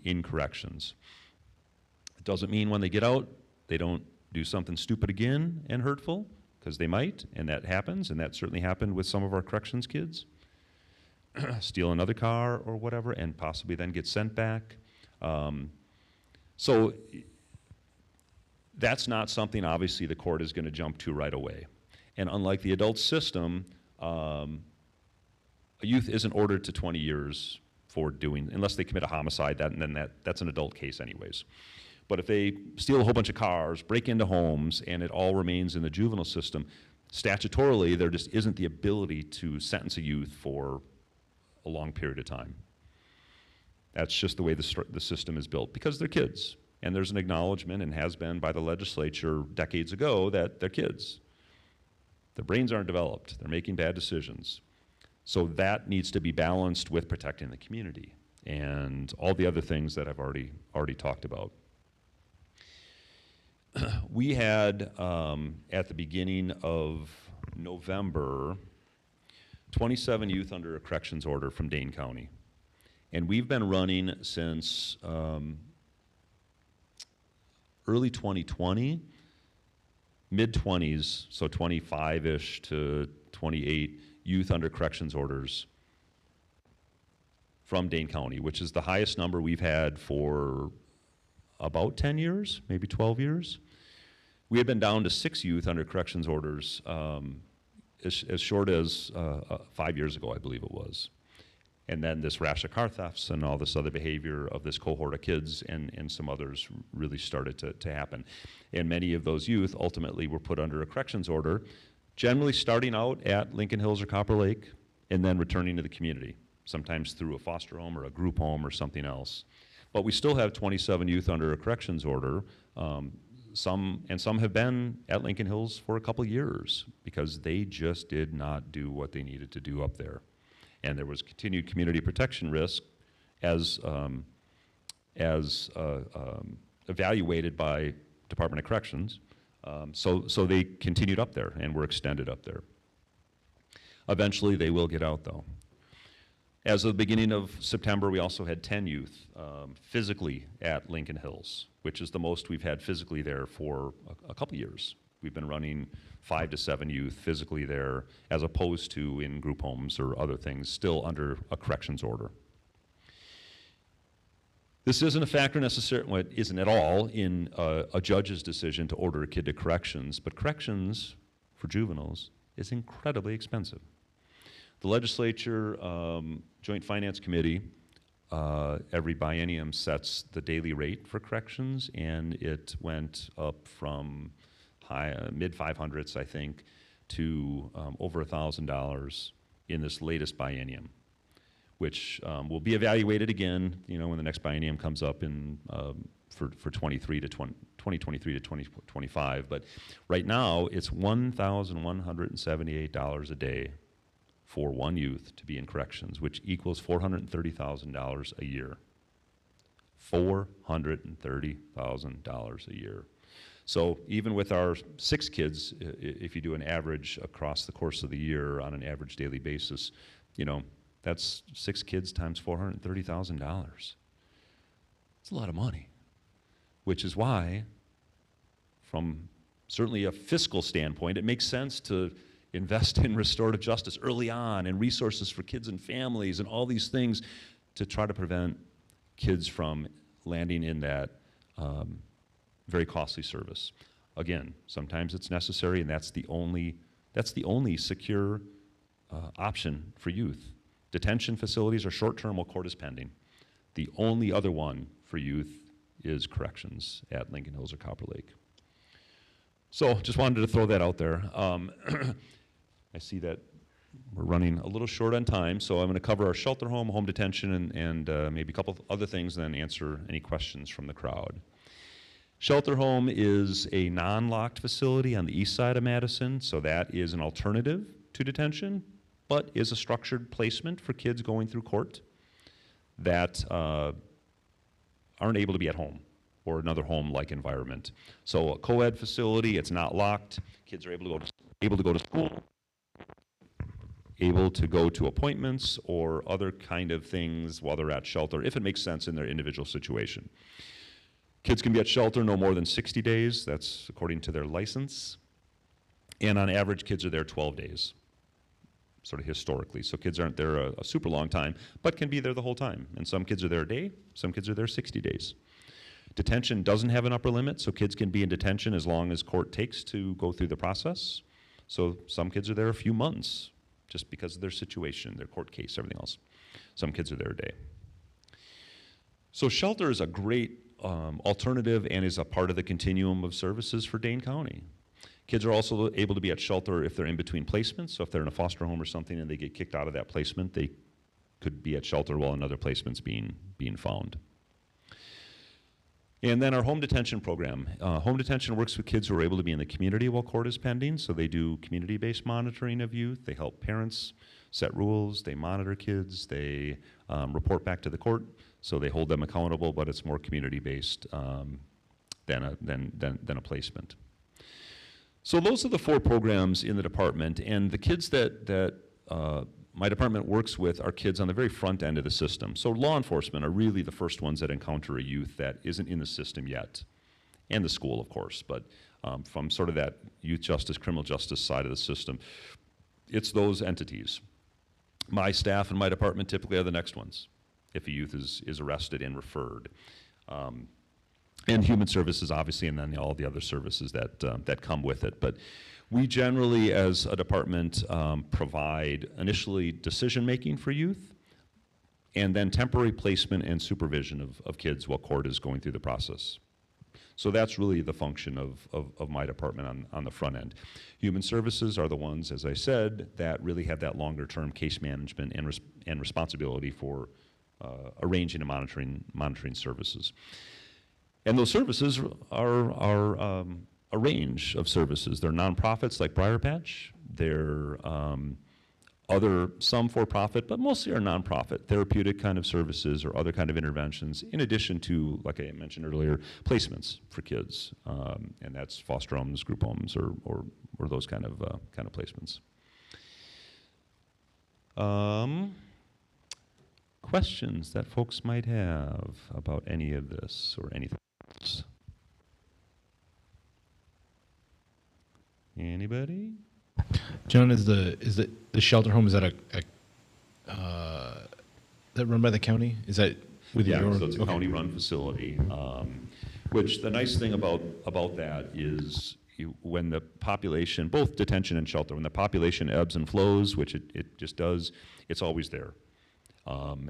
in corrections. It doesn't mean when they get out, they don't do something stupid again and hurtful, because they might, and that happens, and that certainly happened with some of our corrections kids. Steal another car or whatever, and possibly then get sent back. So that's not something, obviously, the court is going to jump to right away. And unlike the adult system, a youth isn't ordered to 20 years for doing, unless they commit a homicide, that's an adult case anyways. But if they steal a whole bunch of cars, break into homes, and it all remains in the juvenile system, statutorily, there just isn't the ability to sentence a youth for a long period of time. That's just the way the system is built, because they're kids. And there's an acknowledgement, and has been by the legislature decades ago, that they're kids. Their brains aren't developed. They're making bad decisions. So that needs to be balanced with protecting the community and all the other things that I've already talked about. We had, at the beginning of November, 27 youth under a corrections order from Dane County. And we've been running since early 2020, mid-20s, so 25-ish to 28 youth under corrections orders from Dane County, which is the highest number we've had for about 10 years, maybe 12 years. We had been down to 6 youth under corrections orders as short as 5 years ago, I believe it was. And then this rash of car thefts and all this other behavior of this cohort of kids and some others really started to happen. And many of those youth ultimately were put under a corrections order, generally starting out at Lincoln Hills or Copper Lake and then returning to the community, sometimes through a foster home or a group home or something else. But we still have 27 youth under a corrections order. Some have been at Lincoln Hills for a couple years because they just did not do what they needed to do up there. And there was continued community protection risk as evaluated by Department of Corrections. So they continued up there and were extended up there. Eventually they will get out though. As of the beginning of September, we also had 10 youth physically at Lincoln Hills, which is the most we've had physically there for a couple years. We've been running 5 to 7 youth physically there, as opposed to in group homes or other things, still under a corrections order. This isn't a factor necessarily, well, it isn't at all in a judge's decision to order a kid to corrections, but corrections for juveniles is incredibly expensive. The legislature, Joint Finance Committee, every biennium sets the daily rate for corrections, and it went up from mid 500s, I think, to over $1,000 in this latest biennium, which will be evaluated again, when the next biennium comes up in for 2023 to 2025. But right now, it's $1,178 a day for one youth to be in corrections, which equals $430,000 a year. $430,000 a year. So even with our 6 kids, if you do an average across the course of the year on an average daily basis, that's 6 kids times $430,000. It's a lot of money, which is why, from certainly a fiscal standpoint, it makes sense to invest in restorative justice early on and resources for kids and families and all these things to try to prevent kids from landing in that very costly service. Again, sometimes it's necessary, and that's the only secure option for youth. Detention facilities are short-term while court is pending. The only other one for youth is corrections at Lincoln Hills or Copper Lake. So just wanted to throw that out there. I see that we're running a little short on time, so I'm going to cover our shelter home, home detention, and maybe a couple of other things, and then answer any questions from the crowd. Shelter home is a non-locked facility on the east side of Madison, so that is an alternative to detention, but is a structured placement for kids going through court that aren't able to be at home or another home-like environment. So a co-ed facility, it's not locked. Kids are able to go to school, able to go to appointments or other kind of things while they're at shelter, if it makes sense in their individual situation. Kids can be at shelter no more than 60 days. That's according to their license. And on average, kids are there 12 days, sort of historically. So kids aren't there a super long time, but can be there the whole time. And some kids are there a day, some kids are there 60 days. Detention doesn't have an upper limit, so kids can be in detention as long as court takes to go through the process. So some kids are there a few months just because of their situation, their court case, everything else. Some kids are there a day. So shelter is a great alternative and is a part of the continuum of services for Dane County. Kids are also able to be at shelter if they're in between placements. So if they're in a foster home or something and they get kicked out of that placement, they could be at shelter while another placement's being found. And then our home detention program. Home detention works with kids who are able to be in the community while court is pending. So they do community-based monitoring of youth. They help parents set rules. They monitor kids. They report back to the court. So they hold them accountable, but it's more community-based than a placement. So those are the 4 programs in the department, and the kids that my department works with are kids on the very front end of the system. So law enforcement are really the first ones that encounter a youth that isn't in the system yet, and the school, of course, but from sort of that youth justice, criminal justice side of the system, it's those entities. My staff and my department typically are the next ones if a youth is arrested and referred. And human services, obviously, and then all the other services that come with it. But we generally, as a department, provide initially decision-making for youth, and then temporary placement and supervision of kids while court is going through the process. So that's really the function of my department on the front end. Human services are the ones, as I said, that really have that longer-term case management and responsibility for arranging and monitoring services. And those services are a range of services. They're nonprofits like Briar Patch. They're some for-profit, but mostly are nonprofit, therapeutic kind of services or other kind of interventions, in addition to, like I mentioned earlier, placements for kids. And that's foster homes, group homes, or those kind of placements. Questions that folks might have about any of this or anything else? Anybody? John, is the shelter home, is that that run by the county? Is that with your? So it's a county-run facility. Which the nice thing about that is when the population, both detention and shelter, when the population ebbs and flows, which it just does, it's always there.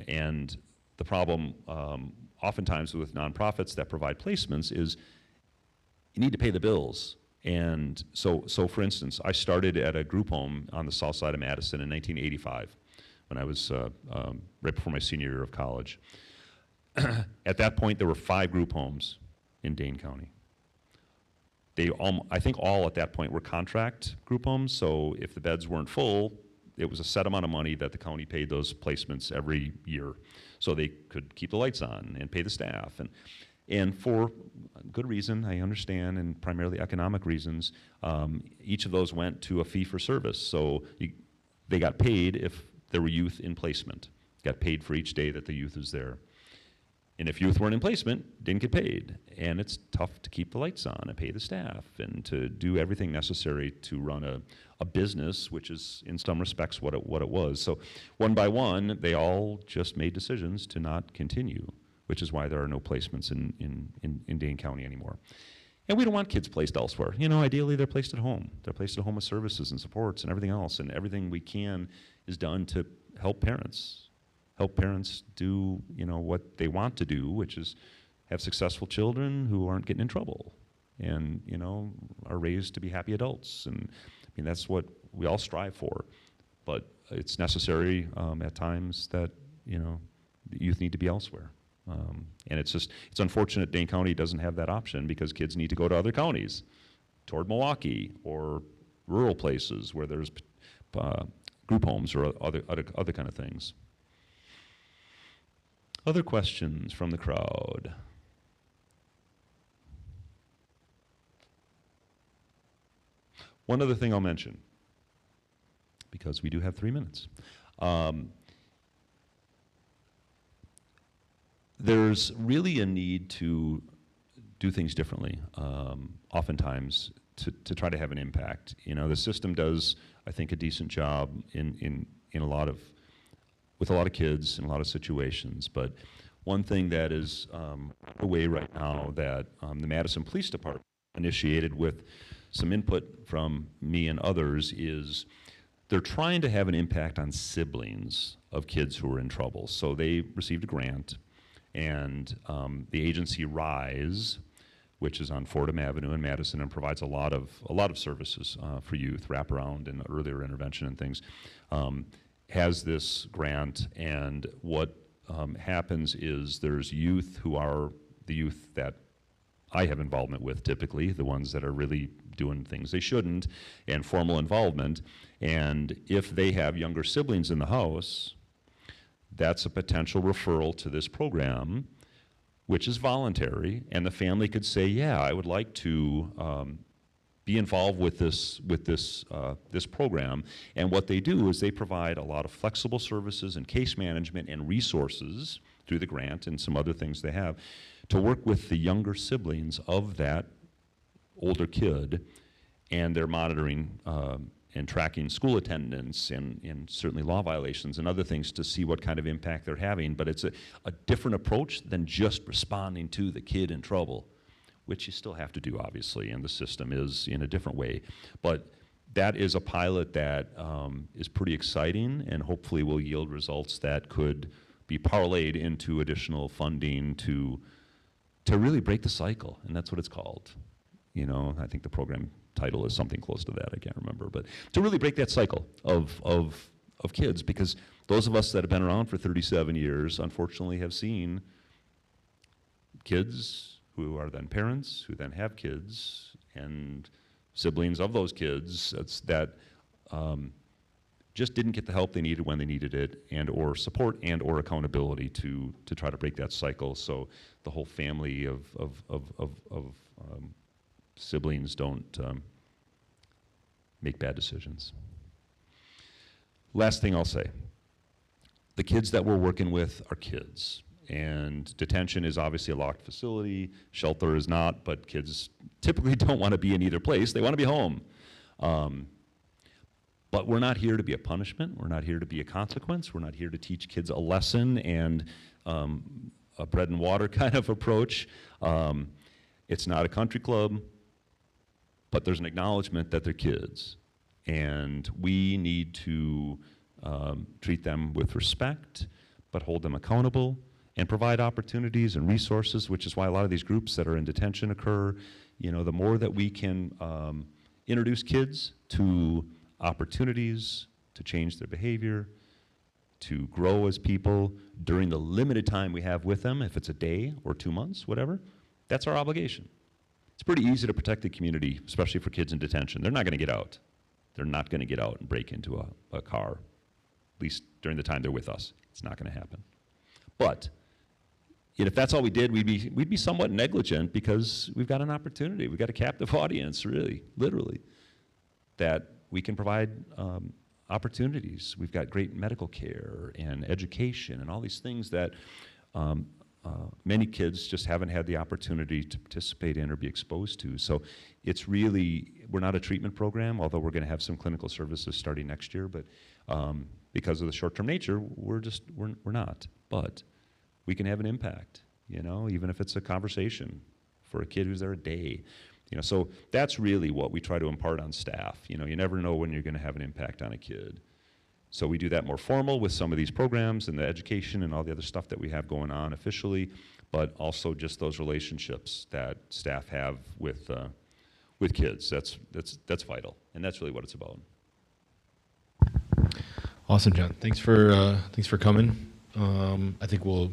And the problem oftentimes with nonprofits that provide placements is you need to pay the bills. And so for instance, I started at a group home on the south side of Madison in 1985 when I was right before my senior year of college. At that point, there were 5 group homes in Dane County. I think all at that point were contract group homes, so if the beds weren't full, it was a set amount of money that the county paid those placements every year so they could keep the lights on and pay the staff. And for good reason, I understand, and primarily economic reasons, each of those went to a fee for service. So they got paid if there were youth in placement, got paid for each day that the youth was there. And if youth weren't in placement, didn't get paid. And it's tough to keep the lights on and pay the staff and to do everything necessary to run a business, which is in some respects what it was. So one by one, they all just made decisions to not continue, which is why there are no placements in Dane County anymore. And we don't want kids placed elsewhere. You know, ideally they're placed at home. They're placed at home with services and supports and everything else. And everything we can is done to help parents do, you know, what they want to do, which is have successful children who aren't getting in trouble and, you know, are raised to be happy adults. And I mean, that's what we all strive for. But it's necessary at times that, you know, the youth need to be elsewhere. And it's unfortunate Dane County doesn't have that option because kids need to go to other counties, toward Milwaukee or rural places where there's group homes or other kind of things. Other questions from the crowd? One other thing I'll mention, because we do have 3 minutes. There's really a need to do things differently, oftentimes, to try to have an impact. You know, the system does, I think, a decent job with a lot of kids in a lot of situations. But one thing that is away right now that the Madison Police Department initiated with some input from me and others is they're trying to have an impact on siblings of kids who are in trouble. So they received a grant, and the agency RISE, which is on Fordham Avenue in Madison and provides a lot of services for youth, wraparound and earlier intervention and things, has this grant. And what happens is there's youth who are the youth that I have involvement with, typically, the ones that are really doing things they shouldn't, and formal involvement. And if they have younger siblings in the house, that's a potential referral to this program, which is voluntary, and the family could say, yeah, I would like to be involved with this program. And what they do is they provide a lot of flexible services and case management and resources through the grant and some other things they have to work with the younger siblings of that older kid, and they're monitoring and tracking school attendance and certainly law violations and other things to see what kind of impact they're having. But it's a different approach than just responding to the kid in trouble, which you still have to do, obviously, and the system is in a different way. But that is a pilot that is pretty exciting and hopefully will yield results that could be parlayed into additional funding to really break the cycle, and that's what it's called. You know, I think the program title is something close to that, I can't remember, but to really break that cycle of kids, because those of us that have been around for 37 years, unfortunately, have seen kids who are then parents, who then have kids, and siblings of those kids that just didn't get the help they needed when they needed it, and or support and or accountability to try to break that cycle, so the whole family of siblings don't make bad decisions. Last thing I'll say, the kids that we're working with are kids. And detention is obviously a locked facility, shelter is not, but kids typically don't want to be in either place. They want to be home. But we're not here to be a punishment. We're not here to be a consequence. We're not here to teach kids a lesson and a bread and water kind of approach. It's not a country club, but there's an acknowledgement that they're kids. And we need to treat them with respect, but hold them accountable and provide opportunities and resources, which is why a lot of these groups that are in detention occur. You know, the more that we can introduce kids to opportunities to change their behavior, to grow as people during the limited time we have with them, if it's a day or 2 months, whatever, that's our obligation. It's pretty easy to protect the community, especially for kids in detention. They're not going to get out. They're not going to get out and break into a car, at least during the time they're with us. It's not going to happen. But if that's all we did, we'd be somewhat negligent, because we've got an opportunity. We've got a captive audience, really, literally, that we can provide opportunities. We've got great medical care and education and all these things that many kids just haven't had the opportunity to participate in or be exposed to. So it's really, we're not a treatment program, although we're going to have some clinical services starting next year, but because of the short-term nature, we're not. But we can have an impact, even if it's a conversation for a kid who's there a day. So that's really what we try to impart on staff. You never know when you're going to have an impact on a kid. So we do that more formal with some of these programs and the education and all the other stuff that we have going on officially, but also just those relationships that staff have with kids. That's vital, and that's really what it's about. Awesome, John. Thanks for coming. I think we'll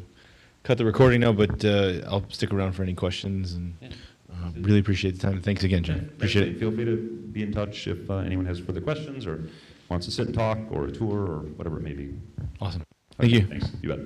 cut the recording now, but I'll stick around for any questions. And really appreciate the time. Thanks again, John. Appreciate it. Feel free to be in touch if anyone has further questions or wants to sit and talk or a tour or whatever it may be. Awesome. Thank you. Thanks. You bet.